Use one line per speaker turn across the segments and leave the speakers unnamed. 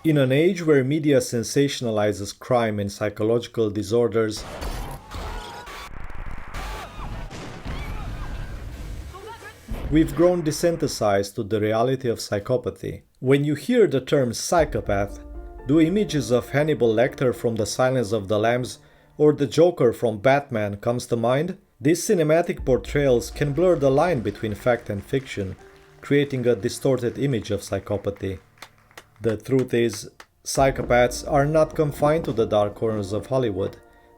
In an age where media sensationalizes crime and psychological disorders, we've grown desensitized to the reality of psychopathy. When you hear the term psychopath, do images of Hannibal Lecter from The Silence of the Lambs or the Joker from Batman comes to mind? These cinematic portrayals can blur the line between fact and fiction, creating a distorted image of psychopathy. The truth is, psychopaths are not confined to the dark corners of Hollywood.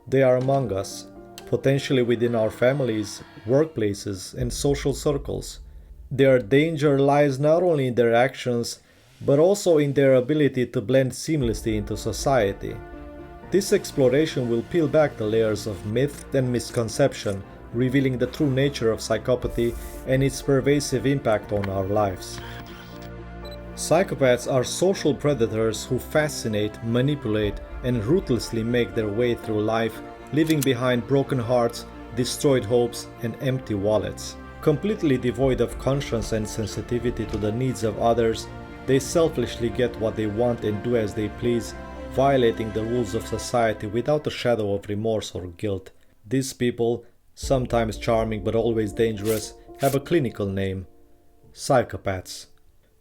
They are among us, potentially within our families, workplaces, and social circles. Their danger lies not only in their actions, but also in their ability to blend seamlessly into society. This exploration will peel back the layers of myth and misconception, revealing the true nature of psychopathy and its pervasive impact on our lives. Psychopaths are social predators who fascinate, manipulate, and ruthlessly make their way through life, leaving behind broken hearts, destroyed hopes, and empty wallets. Completely devoid of conscience and sensitivity to the needs of others, they selfishly get what they want and do as they please, violating the rules of society without a shadow of remorse or guilt. These people, sometimes charming but always dangerous, have a clinical name: psychopaths.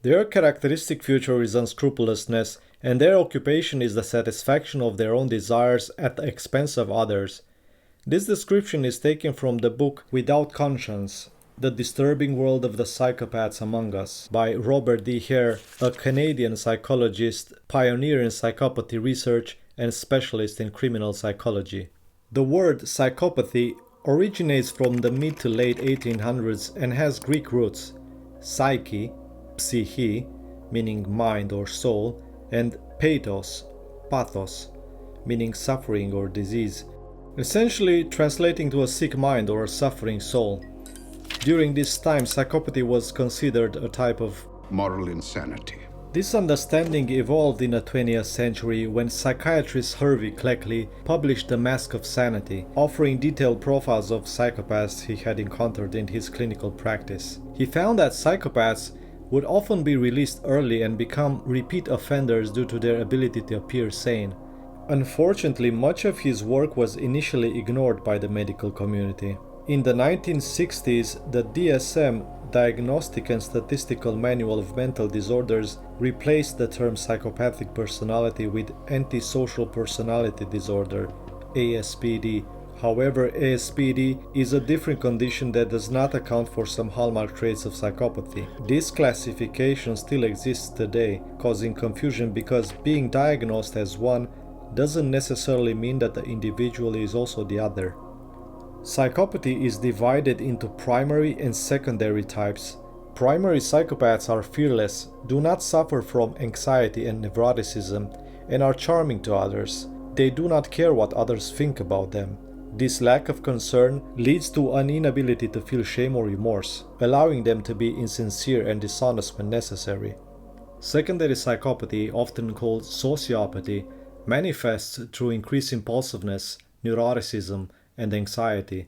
Their characteristic feature is unscrupulousness, and their occupation is the satisfaction of their own desires at the expense of others. This description is taken from the book Without Conscience: The Disturbing World of the Psychopaths Among Us by Robert D. Hare, a Canadian psychologist, pioneer in psychopathy research, and specialist in criminal psychology. The word psychopathy originates from the mid to late 1800s and has Greek roots: psyche, psyche, meaning mind or soul, and pathos, pathos, meaning suffering or disease, essentially translating to a sick mind or a suffering soul. During this time, psychopathy was considered a type of
moral insanity.
This understanding evolved in the 20th century when psychiatrist Hervey Cleckley published The Mask of Sanity, offering detailed profiles of psychopaths he had encountered in his clinical practice. He found that psychopaths would often be released early and become repeat offenders due to their ability to appear sane. Unfortunately, much of his work was initially ignored by the medical community. In the 1960s, the DSM, Diagnostic and Statistical Manual of Mental Disorders, replaced the term psychopathic personality with Antisocial Personality Disorder, ASPD. However, ASPD is a different condition that does not account for some hallmark traits of psychopathy. This classification still exists today, causing confusion because being diagnosed as one doesn't necessarily mean that the individual is also the other. Psychopathy is divided into primary and secondary types. Primary psychopaths are fearless, do not suffer from anxiety and neuroticism, and are charming to others. They do not care what others think about them. This lack of concern leads to an inability to feel shame or remorse, allowing them to be insincere and dishonest when necessary. Secondary psychopathy, often called sociopathy, manifests through increased impulsiveness, neuroticism, and anxiety.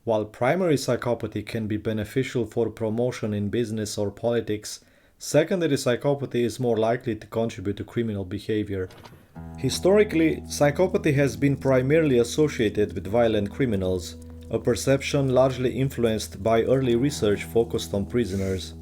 While primary psychopathy can be beneficial for promotion in business or politics, secondary psychopathy is more likely to contribute to criminal behavior. Historically, psychopathy has been primarily associated with violent criminals, a perception largely influenced by early research focused on prisoners.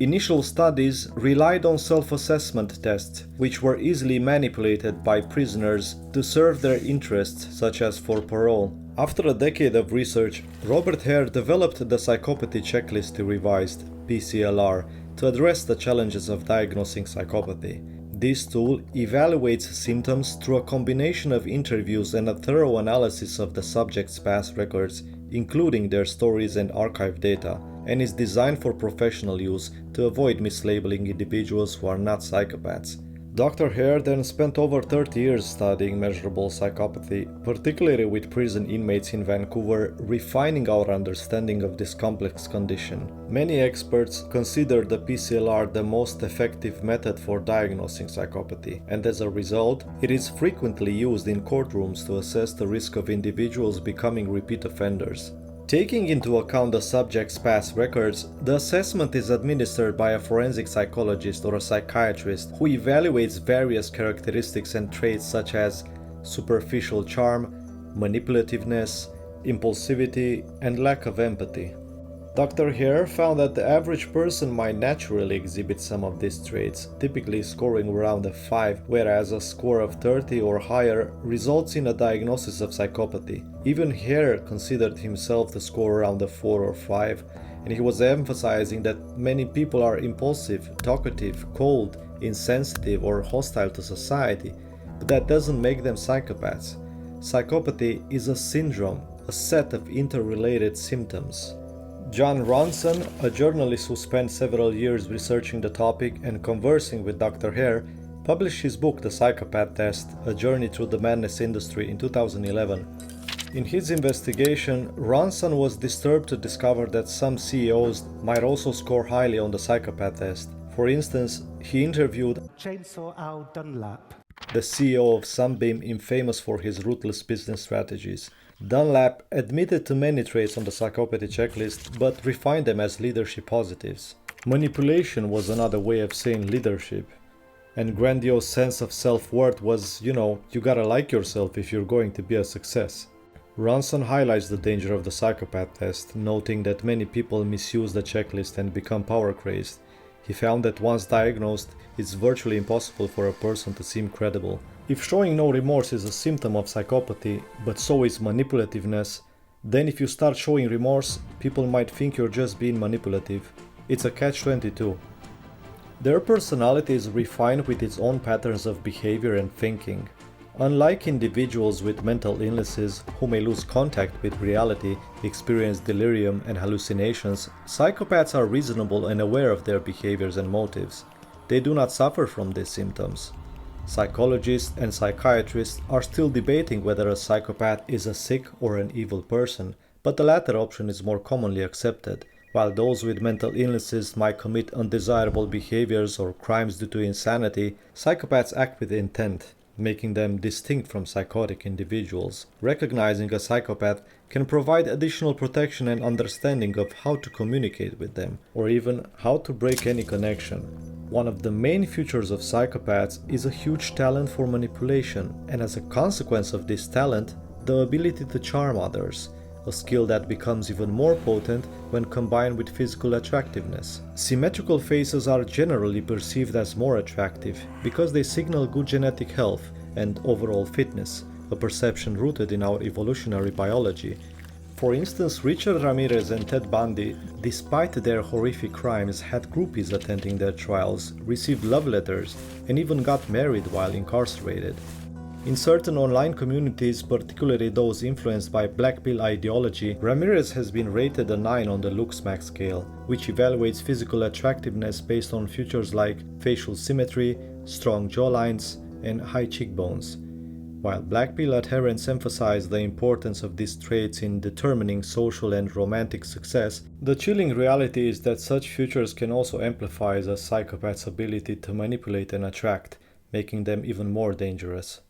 Initial studies relied on self-assessment tests, which were easily manipulated by prisoners to serve their interests, such as for parole. After a decade of research, Robert Hare developed the Psychopathy Checklist-Revised, PCLR, to address the challenges of diagnosing psychopathy. This tool evaluates symptoms through a combination of interviews and a thorough analysis of the subject's past records, including their stories and archive data, and is designed for professional use to avoid mislabeling individuals who are not psychopaths. Dr. Hare then spent over 30 years studying measurable psychopathy, particularly with prison inmates in Vancouver, refining our understanding of this complex condition. Many experts consider the PCLR the most effective method for diagnosing psychopathy, and as a result, it is frequently used in courtrooms to assess the risk of individuals becoming repeat offenders. Taking into account the subject's past records, the assessment is administered by a forensic psychologist or a psychiatrist who evaluates various characteristics and traits such as superficial charm, manipulativeness, impulsivity, and lack of empathy. Dr. Hare found that the average person might naturally exhibit some of these traits, typically scoring around a 5, whereas a score of 30 or higher results in a diagnosis of psychopathy. Even Hare considered himself to score around a 4 or 5, and he was emphasizing that many people are impulsive, talkative, cold, insensitive, or hostile to society, but that doesn't make them psychopaths. Psychopathy is a syndrome, a set of interrelated symptoms. John Ronson, a journalist who spent several years researching the topic and conversing with Dr. Hare, published his book The Psychopath Test, A Journey Through the Madness Industry in 2011. In his investigation, Ronson was disturbed to discover that some CEOs might also score highly on the psychopath test. For instance, he interviewed
Chainsaw Al Dunlap,
the CEO of Sunbeam, infamous for his ruthless business strategies. Dunlap admitted to many traits on the psychopathy checklist, but refined them as leadership positives. Manipulation was another way of saying leadership. And grandiose sense of self-worth was, you gotta like yourself if you're going to be a success. Ronson highlights the danger of the psychopath test, noting that many people misuse the checklist and become power-crazed. He found that once diagnosed, it's virtually impossible for a person to seem credible. If showing no remorse is a symptom of psychopathy, but so is manipulativeness, then if you start showing remorse, people might think you're just being manipulative. It's a catch-22. Their personality is refined with its own patterns of behavior and thinking. Unlike individuals with mental illnesses who may lose contact with reality, experience delirium and hallucinations, psychopaths are reasonable and aware of their behaviors and motives. They do not suffer from these symptoms. Psychologists and psychiatrists are still debating whether a psychopath is a sick or an evil person, but the latter option is more commonly accepted. While those with mental illnesses might commit undesirable behaviors or crimes due to insanity, psychopaths act with intent, making them distinct from psychotic individuals. Recognizing a psychopath can provide additional protection and understanding of how to communicate with them, or even how to break any connection. One of the main features of psychopaths is a huge talent for manipulation, and as a consequence of this talent, the ability to charm others, a skill that becomes even more potent when combined with physical attractiveness. Symmetrical faces are generally perceived as more attractive because they signal good genetic health and overall fitness, a perception rooted in our evolutionary biology. For instance, Richard Ramirez and Ted Bundy, despite their horrific crimes, had groupies attending their trials, received love letters, and even got married while incarcerated. In certain online communities, particularly those influenced by blackpill ideology, Ramirez has been rated a 9 on the Looksmax scale, which evaluates physical attractiveness based on features like facial symmetry, strong jawlines, and high cheekbones. While blackpill adherents emphasize the importance of these traits in determining social and romantic success, the chilling reality is that such features can also amplify a psychopath's ability to manipulate and attract, making them even more dangerous.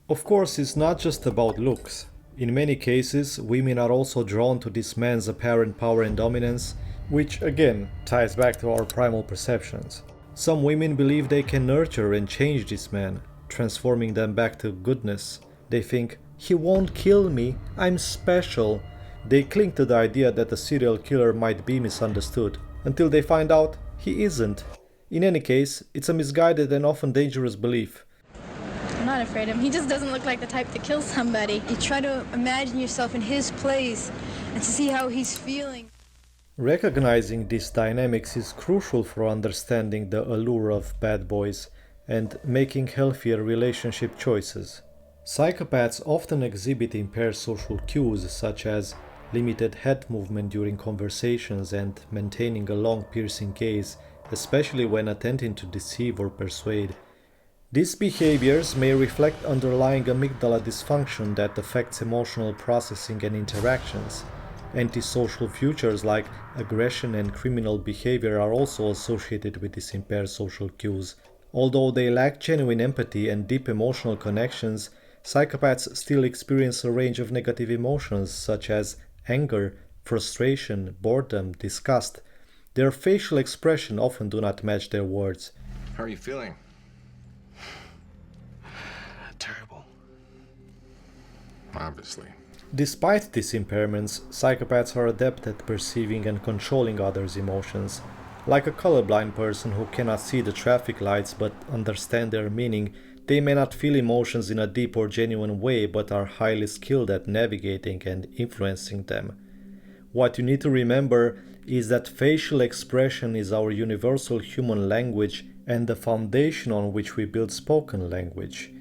Of course, it's not just about looks. In many cases, women are also drawn to this man's apparent power and dominance, which again ties back to our primal perceptions. Some women believe they can nurture and change this man, transforming them back to goodness. They think, "He won't kill me, I'm special." They cling to the idea that a serial killer might be misunderstood, until they find out he isn't. In any case, it's a misguided and often dangerous belief.
I'm not afraid of him. He just doesn't look like the type to kill somebody. You try to imagine yourself in his place and to see how he's feeling.
Recognizing these dynamics is crucial for understanding the allure of bad boys and making healthier relationship choices. Psychopaths often exhibit impaired social cues such as limited head movement during conversations and maintaining a long piercing gaze, especially when attempting to deceive or persuade. These behaviors may reflect underlying amygdala dysfunction that affects emotional processing and interactions. Antisocial features like aggression and criminal behavior are also associated with these impaired social cues. Although they lack genuine empathy and deep emotional connections, psychopaths still experience a range of negative emotions such as anger, frustration, boredom, disgust, their facial expression often do not match their words.
How are you feeling? Terrible. Obviously.
Despite these impairments, psychopaths are adept at perceiving and controlling others' emotions. Like a colorblind person who cannot see the traffic lights but understand their meaning, they may not feel emotions in a deep or genuine way but are highly skilled at navigating and influencing them. What you need to remember is that facial expression is our universal human language and the foundation on which we build spoken language.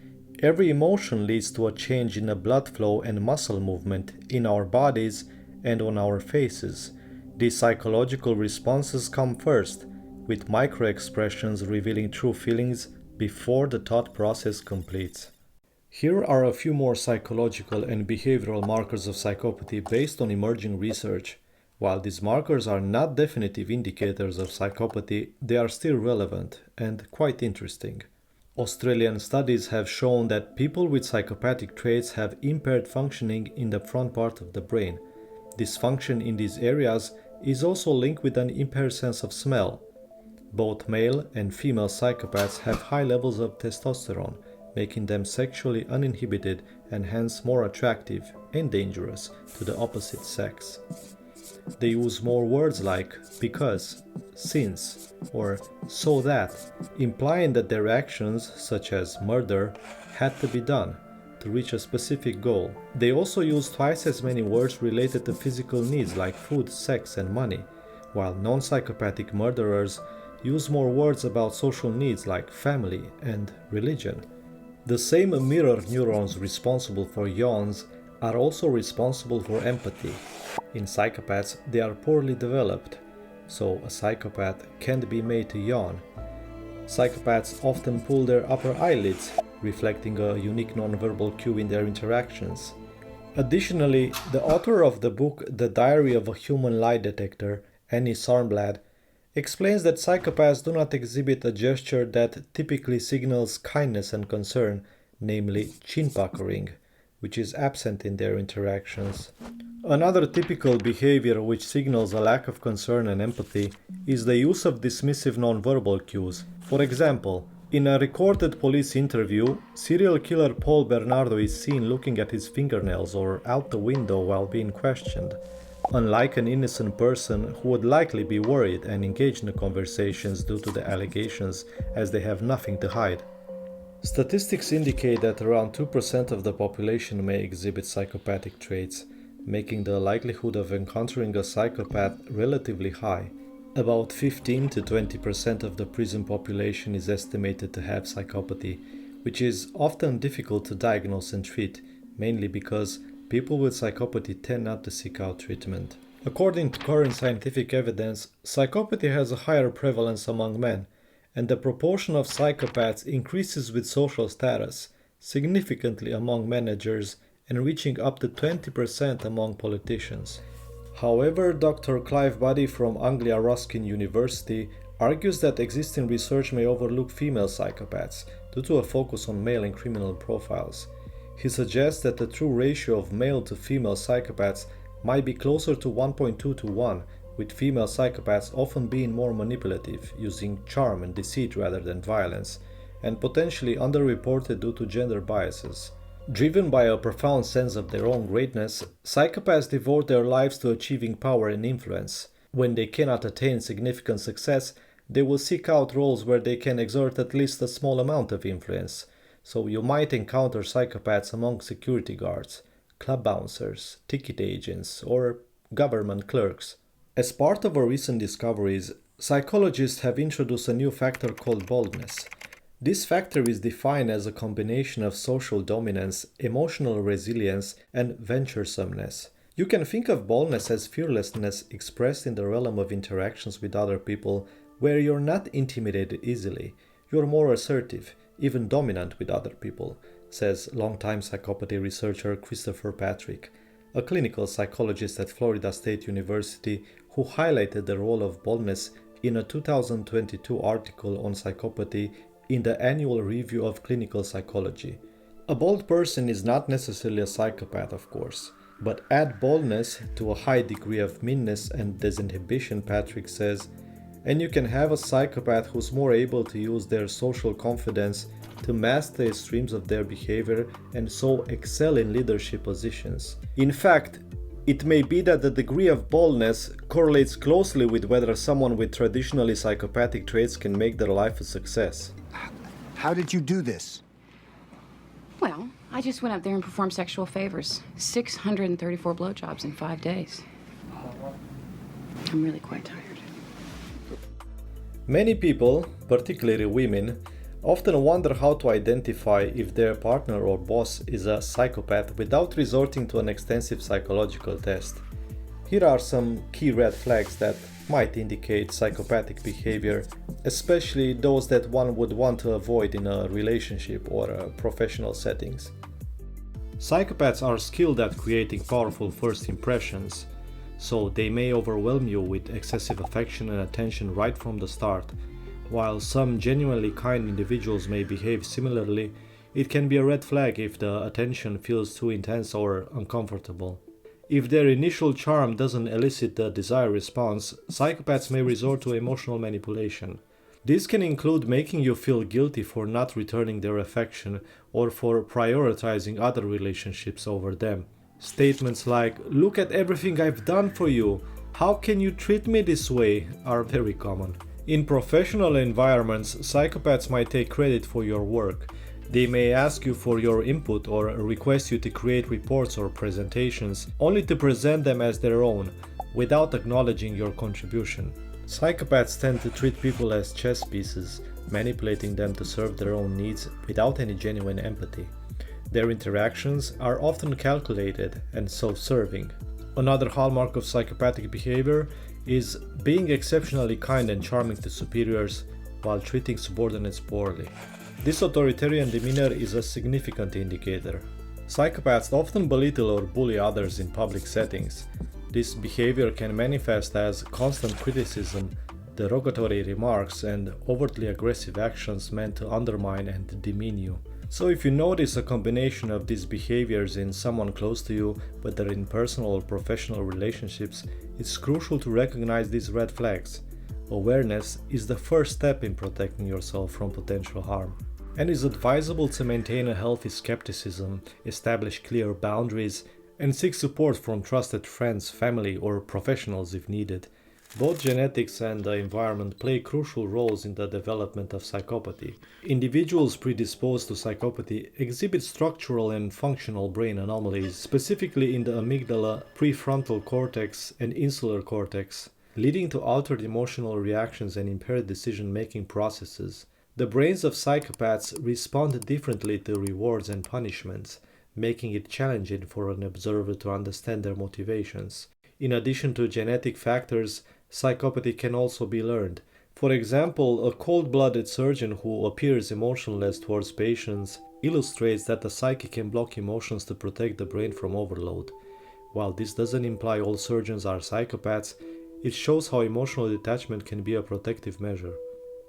Every emotion leads to a change in the blood flow and muscle movement in our bodies and on our faces. These psychological responses come first, with micro-expressions revealing true feelings before the thought process completes. Here are a few more psychological and behavioral markers of psychopathy based on emerging research. While these markers are not definitive indicators of psychopathy, they are still relevant and quite interesting. Australian studies have shown that people with psychopathic traits have impaired functioning in the front part of the brain. Dysfunction in these areas is also linked with an impaired sense of smell. Both male and female psychopaths have high levels of testosterone, making them sexually uninhibited and hence more attractive and dangerous to the opposite sex. They use more words like because, since, or so that, implying that their actions, such as murder, had to be done to reach a specific goal. They also use twice as many words related to physical needs like food, sex, and money, while non-psychopathic murderers use more words about social needs like family and religion. The same mirror neurons responsible for yawns are also responsible for empathy. In psychopaths, they are poorly developed, so a psychopath can't be made to yawn. Psychopaths often pull their upper eyelids, reflecting a unique nonverbal cue in their interactions. Additionally, the author of the book The Diary of a Human Lie Detector, Annie Sarnblad, explains that psychopaths do not exhibit a gesture that typically signals kindness and concern, namely chin puckering, which is absent in their interactions. Another typical behavior which signals a lack of concern and empathy is the use of dismissive nonverbal cues. For example, in a recorded police interview, serial killer Paul Bernardo is seen looking at his fingernails or out the window while being questioned, unlike an innocent person who would likely be worried and engage in the conversations due to the allegations as they have nothing to hide. Statistics indicate that around 2% of the population may exhibit psychopathic traits, making the likelihood of encountering a psychopath relatively high. About 15 to 20% of the prison population is estimated to have psychopathy, which is often difficult to diagnose and treat, mainly because people with psychopathy tend not to seek out treatment. According to current scientific evidence, psychopathy has a higher prevalence among men, and the proportion of psychopaths increases with social status, significantly among managers and reaching up to 20% among politicians. However, Dr. Clive Buddy from Anglia Ruskin University argues that existing research may overlook female psychopaths due to a focus on male and criminal profiles. He suggests that the true ratio of male to female psychopaths might be closer to 1.2 to 1, with female psychopaths often being more manipulative, using charm and deceit rather than violence, and potentially underreported due to gender biases. Driven by a profound sense of their own greatness, psychopaths devote their lives to achieving power and influence. When they cannot attain significant success, they will seek out roles where they can exert at least a small amount of influence. So you might encounter psychopaths among security guards, club bouncers, ticket agents, or government clerks. As part of our recent discoveries, psychologists have introduced a new factor called boldness. This factor is defined as a combination of social dominance, emotional resilience, and venturesomeness. You can think of boldness as fearlessness expressed in the realm of interactions with other people, where you're not intimidated easily. You're more assertive, even dominant with other people, says longtime psychopathy researcher Christopher Patrick, a clinical psychologist at Florida State University who highlighted the role of boldness in a 2022 article on psychopathy in the Annual Review of Clinical Psychology. A bold person is not necessarily a psychopath, of course. But add boldness to a high degree of meanness and disinhibition, Patrick says, and you can have a psychopath who's more able to use their social confidence to mask the extremes of their behavior and so excel in leadership positions. In fact, it may be that the degree of boldness correlates closely with whether someone with traditionally psychopathic traits can make their life a success.
How did you do this?
Well, I just went up there and performed sexual favors. 634 blowjobs in 5 days. I'm really quite tired.
Many people, particularly women, often wonder how to identify if their partner or boss is a psychopath without resorting to an extensive psychological test. Here are some key red flags that might indicate psychopathic behavior, especially those that one would want to avoid in a relationship or professional settings. Psychopaths are skilled at creating powerful first impressions, so they may overwhelm you with excessive affection and attention right from the start. While some genuinely kind individuals may behave similarly, it can be a red flag if the attention feels too intense or uncomfortable. If their initial charm doesn't elicit the desired response, psychopaths may resort to emotional manipulation. This can include making you feel guilty for not returning their affection or for prioritizing other relationships over them. Statements like, "Look at everything I've done for you, how can you treat me this way?" are very common. In professional environments, psychopaths might take credit for your work. They may ask you for your input or request you to create reports or presentations, only to present them as their own, without acknowledging your contribution. Psychopaths tend to treat people as chess pieces, manipulating them to serve their own needs without any genuine empathy. Their interactions are often calculated and self-serving. Another hallmark of psychopathic behavior is being exceptionally kind and charming to superiors while treating subordinates poorly. This authoritarian demeanor is a significant indicator. Psychopaths often belittle or bully others in public settings. This behavior can manifest as constant criticism, derogatory remarks, and overtly aggressive actions meant to undermine and demean you. So if you notice a combination of these behaviors in someone close to you, whether in personal or professional relationships, it's crucial to recognize these red flags. Awareness is the first step in protecting yourself from potential harm. And it's advisable to maintain a healthy skepticism, establish clear boundaries, and seek support from trusted friends, family, or professionals if needed. Both genetics and the environment play crucial roles in the development of psychopathy. Individuals predisposed to psychopathy exhibit structural and functional brain anomalies, specifically in the amygdala, prefrontal cortex, and insular cortex, leading to altered emotional reactions and impaired decision-making processes. The brains of psychopaths respond differently to rewards and punishments, making it challenging for an observer to understand their motivations. In addition to genetic factors, psychopathy can also be learned. For example, a cold-blooded surgeon who appears emotionless towards patients illustrates that the psyche can block emotions to protect the brain from overload. While this doesn't imply all surgeons are psychopaths, it shows how emotional detachment can be a protective measure.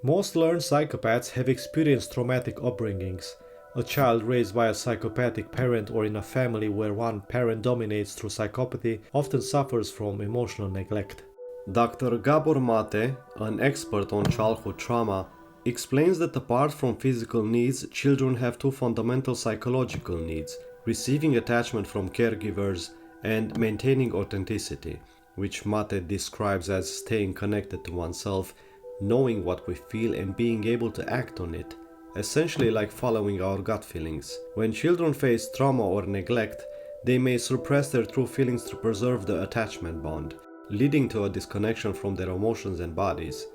Most learned psychopaths have experienced traumatic upbringings. A child raised by a psychopathic parent or in a family where one parent dominates through psychopathy often suffers from emotional neglect. Dr. Gabor Mate, an expert on childhood trauma, explains that apart from physical needs, children have two fundamental psychological needs: receiving attachment from caregivers and maintaining authenticity, which Mate describes as staying connected to oneself, knowing what we feel and being able to act on it, essentially like following our gut feelings. When children face trauma or neglect, they may suppress their true feelings to preserve the attachment bond, leading to a disconnection from their emotions and bodies.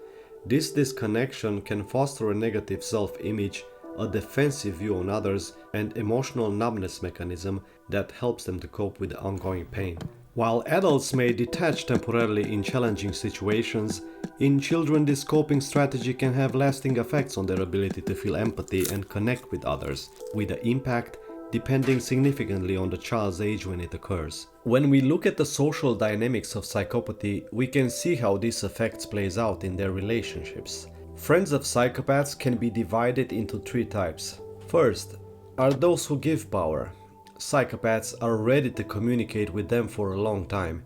This disconnection can foster a negative self-image, a defensive view on others, and emotional numbness mechanism that helps them to cope with the ongoing pain. While adults may detach temporarily in challenging situations, in children this coping strategy can have lasting effects on their ability to feel empathy and connect with others, with the impact depending significantly on the child's age when it occurs. When we look at the social dynamics of psychopathy, we can see how this effect plays out in their relationships. Friends of psychopaths can be divided into three types. First are those who give power. psychopaths are ready to communicate with them for a long time,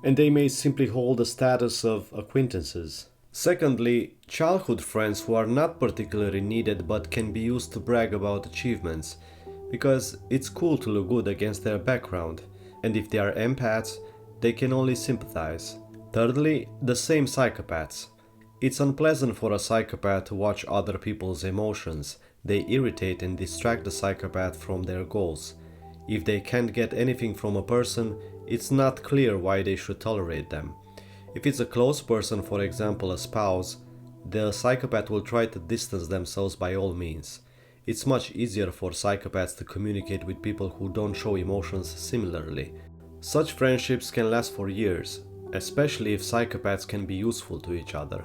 and they may simply hold the status of acquaintances. Secondly, childhood friends who are not particularly needed but can be used to brag about achievements, because it's cool to look good against their background, and if they are empaths, they can only sympathize. Thirdly, the same psychopaths. It's unpleasant for a psychopath to watch other people's emotions. They irritate and distract the psychopath from their goals. If they can't get anything from a person, it's not clear why they should tolerate them. If it's a close person, for example a spouse, the psychopath will try to distance themselves by all means. It's much easier for psychopaths to communicate with people who don't show emotions similarly. Such friendships can last for years, especially if psychopaths can be useful to each other.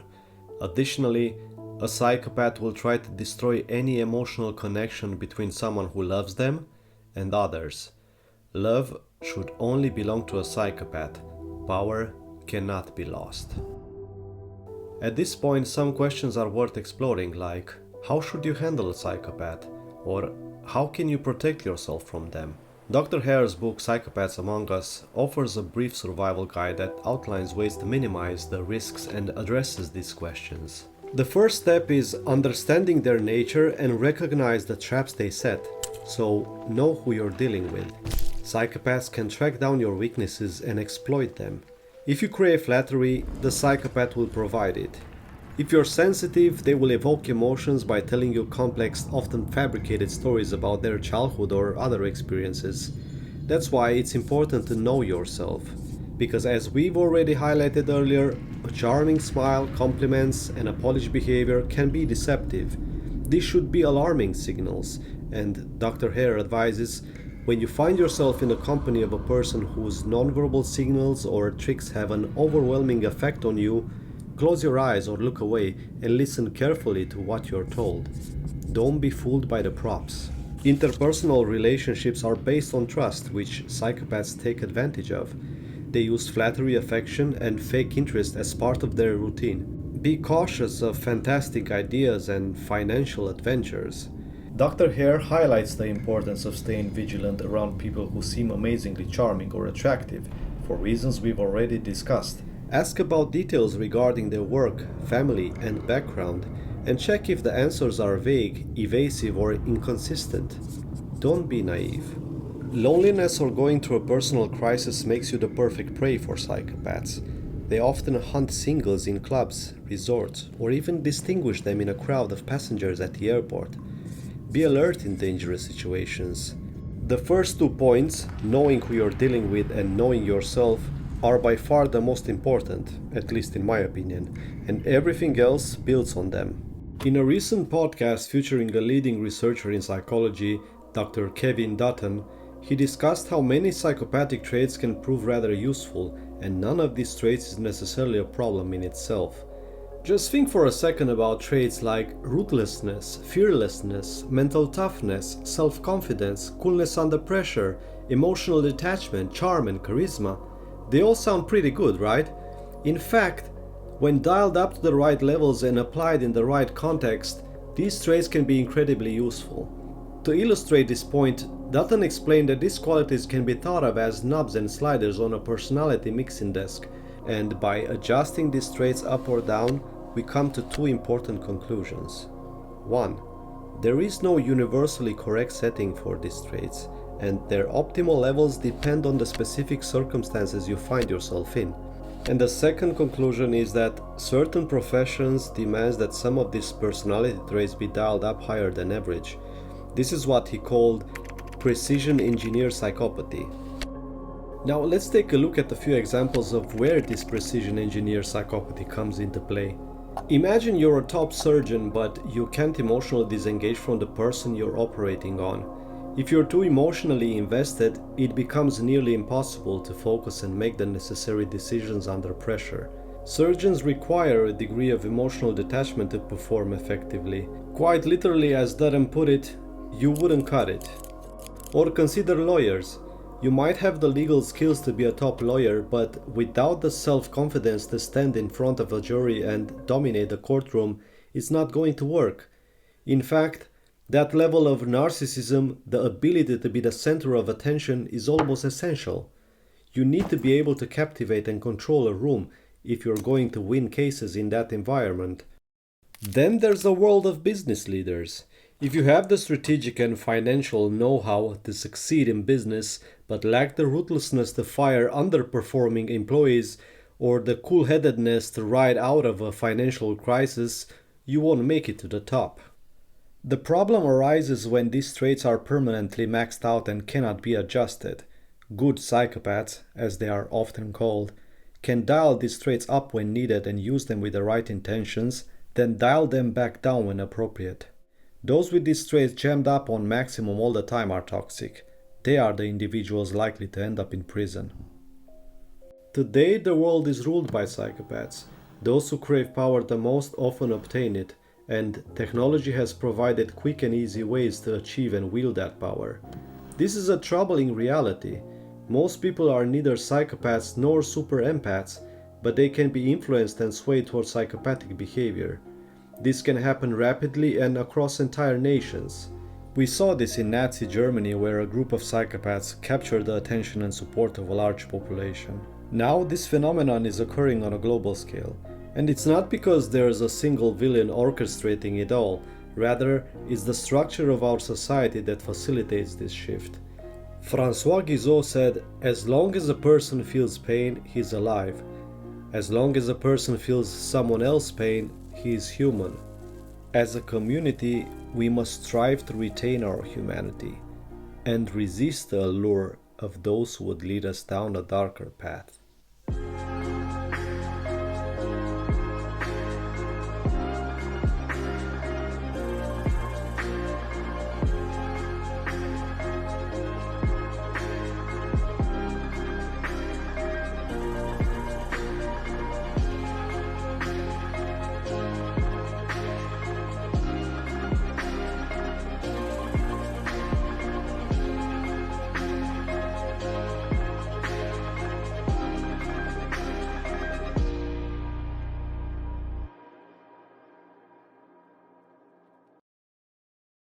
Additionally, a psychopath will try to destroy any emotional connection between someone who loves them and others. Love should only belong to a psychopath. Power cannot be lost. At this point, some questions are worth exploring, like how should you handle a psychopath, or how can you protect yourself from them? Dr. Hare's book Psychopaths Among Us offers a brief survival guide that outlines ways to minimize the risks and addresses these questions. The first step is understanding their nature and recognize the traps they set, so know who you're dealing with. Psychopaths can track down your weaknesses and exploit them. If you crave flattery, the psychopath will provide it. If you're sensitive, they will evoke emotions by telling you complex, often fabricated stories about their childhood or other experiences. That's why it's important to know yourself. Because as we've already highlighted earlier, a charming smile, compliments, and a polished behavior can be deceptive. These should be alarming signals, and Dr. Hare advises, when you find yourself in the company of a person whose nonverbal signals or tricks have an overwhelming effect on you, close your eyes or look away and listen carefully to what you're told. Don't be fooled by the props. Interpersonal relationships are based on trust, which psychopaths take advantage of. They use flattery, affection, and fake interest as part of their routine. Be cautious of fantastic ideas and financial adventures. Dr. Hare highlights the importance of staying vigilant around people who seem amazingly charming or attractive, for reasons we've already discussed. Ask about details regarding their work, family, and background, and check if the answers are vague, evasive, or inconsistent. Don't be naive. Loneliness or going through a personal crisis makes you the perfect prey for psychopaths. They often hunt singles in clubs, resorts, or even distinguish them in a crowd of passengers at the airport. Be alert in dangerous situations. The first 2 points, knowing who you're dealing with and knowing yourself, are by far the most important, at least in my opinion, and everything else builds on them. In a recent podcast featuring a leading researcher in psychology, Dr. Kevin Dutton, he discussed how many psychopathic traits can prove rather useful, and none of these traits is necessarily a problem in itself. Just think for a second about traits like ruthlessness, fearlessness, mental toughness, self-confidence, coolness under pressure, emotional detachment, charm, and charisma. They all sound pretty good, right? In fact, when dialed up to the right levels and applied in the right context, these traits can be incredibly useful. To illustrate this point, Dutton explained that these qualities can be thought of as knobs and sliders on a personality mixing desk, and by adjusting these traits up or down, we come to 2 important conclusions. 1. There is no universally correct setting for these traits, and their optimal levels depend on the specific circumstances you find yourself in. And the second conclusion is that certain professions demand that some of these personality traits be dialed up higher than average. This is what he called precision engineer psychopathy. Now let's take a look at a few examples of where this precision engineer psychopathy comes into play. Imagine you're a top surgeon, but you can't emotionally disengage from the person you're operating on. If you're too emotionally invested, it becomes nearly impossible to focus and make the necessary decisions under pressure. Surgeons require a degree of emotional detachment to perform effectively. Quite literally, as Dutton put it, you wouldn't cut it. Or consider lawyers. You might have the legal skills to be a top lawyer, but without the self-confidence to stand in front of a jury and dominate the courtroom, it's not going to work. In fact, That level of narcissism, the ability to be the center of attention, is almost essential. You need to be able to captivate and control a room if you're going to win cases in that environment. Then there's the world of business leaders. If you have the strategic and financial know-how to succeed in business, but lack the ruthlessness to fire underperforming employees or the cool-headedness to ride out of a financial crisis, you won't make it to the top. The problem arises when these traits are permanently maxed out and cannot be adjusted. Good psychopaths, as they are often called, can dial these traits up when needed and use them with the right intentions, then dial them back down when appropriate. Those with these traits jammed up on maximum all the time are toxic. They are the individuals likely to end up in prison. Today, the world is ruled by psychopaths. Those who crave power the most often obtain it, and technology has provided quick and easy ways to achieve and wield that power. This is a troubling reality. Most people are neither psychopaths nor super empaths, but they can be influenced and swayed towards psychopathic behavior. This can happen rapidly and across entire nations. We saw this in Nazi Germany, where a group of psychopaths captured the attention and support of a large population. Now this phenomenon is occurring on a global scale. And it's not because there is a single villain orchestrating it all, rather it's the structure of our society that facilitates this shift. François Guizot said, "As long as a person feels pain, he's alive. As long as a person feels someone else's pain, he is human. As a community, we must strive to retain our humanity and resist the allure of those who would lead us down a darker path."